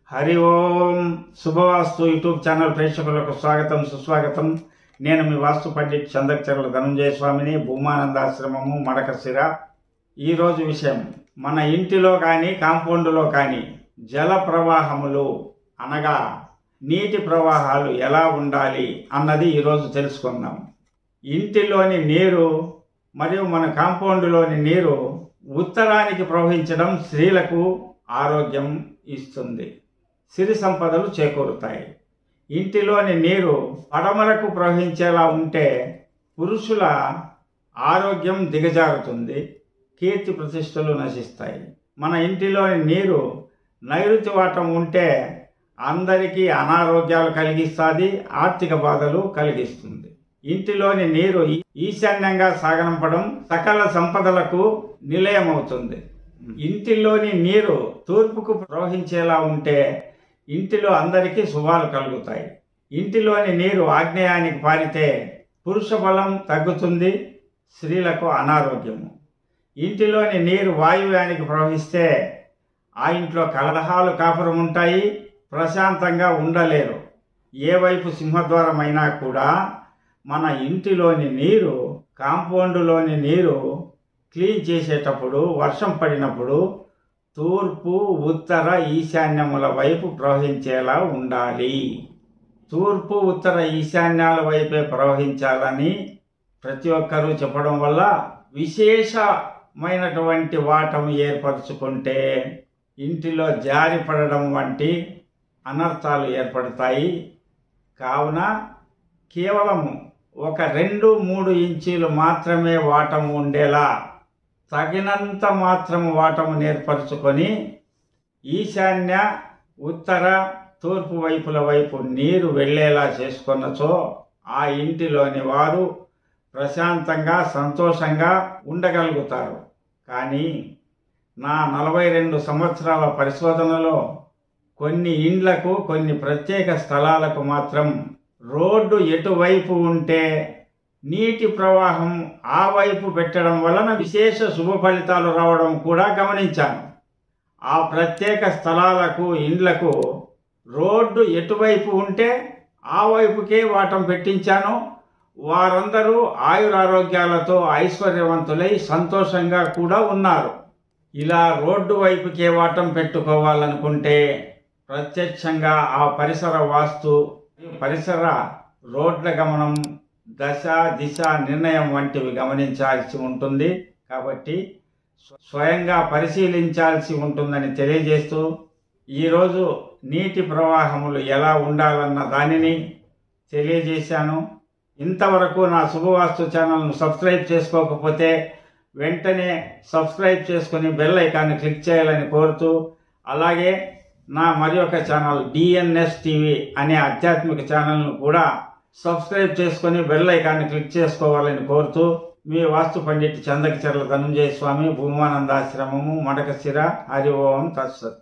హరి ఓం శుభవాస్తు YouTube channel ప్రేక్షకులకు స్వాగతం సుస్వాగతం. నేను మీ వాస్తు పండిట్ చందకచర్ల ధనంజయ స్వామిని, భూమానందాశ్రమము, మడకశిర. ఈరోజు విషయం, మన ఇంటిలో కానీ కాంపౌండ్లో కానీ జల ప్రవాహములు అనగా నీటి ప్రవాహాలు ఎలా ఉండాలి అన్నది ఈరోజు తెలుసుకుందాం. ఇంటిలోని నీరు మరియు మన కాంపౌండ్లోని నీరు ఉత్తరానికి ప్రవహించడం స్త్రీలకు ఆరోగ్యం ఇస్తుంది, సిరి సంపదలు చేకూరుతాయి. ఇంటిలోని నీరు పడమరకు ప్రవహించేలా ఉంటే పురుషుల ఆరోగ్యం దిగజారుతుంది, కీర్తి ప్రతిష్టలు నశిస్తాయి. మన ఇంటిలోని నీరు నైరుతి వాటం ఉంటే అందరికీ అనారోగ్యాలు కలిగిస్తుంది, ఆర్థిక బాధలు కలిగిస్తుంది. ఇంటిలోని నీరు ఈశాన్యంగా సాగనంపడం సకల సంపదలకు నిలయమవుతుంది. ఇంటిలోని నీరు తూర్పుకు ప్రవహించేలా ఉంటే ఇంటిలో అందరికీ శుభాలు కలుగుతాయి. ఇంటిలోని నీరు ఆగ్నేయానికి పారితే పురుష బలం తగ్గుతుంది, స్త్రీలకు అనారోగ్యము. ఇంటిలోని నీరు వాయువ్యానికి ప్రవహిస్తే ఆ ఇంట్లో కలహాలు కాపురం ఉంటాయి, ప్రశాంతంగా ఉండలేరు. ఏ వైపు సింహద్వారం అయినా కూడా మన ఇంటిలోని నీరు, కాంపౌండ్లోని నీరు క్లీన్ చేసేటప్పుడు వర్షం పడినప్పుడు తూర్పు, ఉత్తర, ఈశాన్యముల వైపు ప్రవహించేలా ఉండాలి. తూర్పు, ఉత్తర, ఈశాన్యాల వైపే ప్రవహించాలని ప్రతి ఒక్కరూ చెప్పడం వల్ల విశేషమైనటువంటి వాటం ఏర్పరచుకుంటే ఇంటిలో జారి పడడం వంటి అనర్థాలు ఏర్పడతాయి. కావున కేవలం ఒక 2-3 ఇంచీలు మాత్రమే వాటం ఉండేలా తగినంత మాత్రము వాటము ఏర్పరచుకొని ఈశాన్య, ఉత్తర, తూర్పు వైపుల వైపు నీరు వెళ్ళేలా చేసుకున్నచో ఆ ఇంటిలోని వారు ప్రశాంతంగా సంతోషంగా ఉండగలుగుతారు. కానీ నా 42 సంవత్సరాల పరిశోధనలో కొన్ని ఇండ్లకు, కొన్ని ప్రత్యేక స్థలాలకు మాత్రం రోడ్డు ఎటువైపు ఉంటే నీటి ప్రవాహం ఆ వైపు పెట్టడం వలన విశేష శుభ ఫలితాలు రావడం కూడా గమనించాను. ఆ ప్రత్యేక స్థలాలకు, ఇండ్లకు రోడ్డు ఎటువైపు ఉంటే ఆ వైపుకే వాటం పెట్టించాను. వారందరూ ఆయురారోగ్యాలతో ఐశ్వర్యవంతులై సంతోషంగా కూడా ఉన్నారు. ఇలా రోడ్డు వైపుకే వాటం పెట్టుకోవాలనుకుంటే ప్రత్యక్షంగా ఆ పరిసర వాస్తు, పరిసర రోడ్ల గమనం, దశ దిశ నిర్ణయం వంటివి గమనించాల్సి ఉంటుంది. కాబట్టి స్వయంగా పరిశీలించాల్సి ఉంటుందని తెలియజేస్తూ ఈరోజు నీటి ప్రవాహములు ఎలా ఉండాలన్న దానిని తెలియజేశాను. ఇంతవరకు నా శుభవాస్తు ఛానల్ను సబ్స్క్రైబ్ చేసుకోకపోతే వెంటనే సబ్స్క్రైబ్ చేసుకుని బెల్ ఐకాన్ని క్లిక్ చేయాలని కోరుతూ, అలాగే నా మరి ఒక ఛానల్ డిఎన్ఎస్ టీవీ అనే ఆధ్యాత్మిక ఛానల్ను కూడా సబ్స్క్రైబ్ చేసుకుని బెల్ ఐకాన్ని క్లిక్ చేసుకోవాలని కోరుతూ, మీ వాస్తు పండిట్ చందకచర్ల ధనంజయ స్వామి, భూమానందాశ్రమము, మడకశిర. హరి ఓం తత్సత్.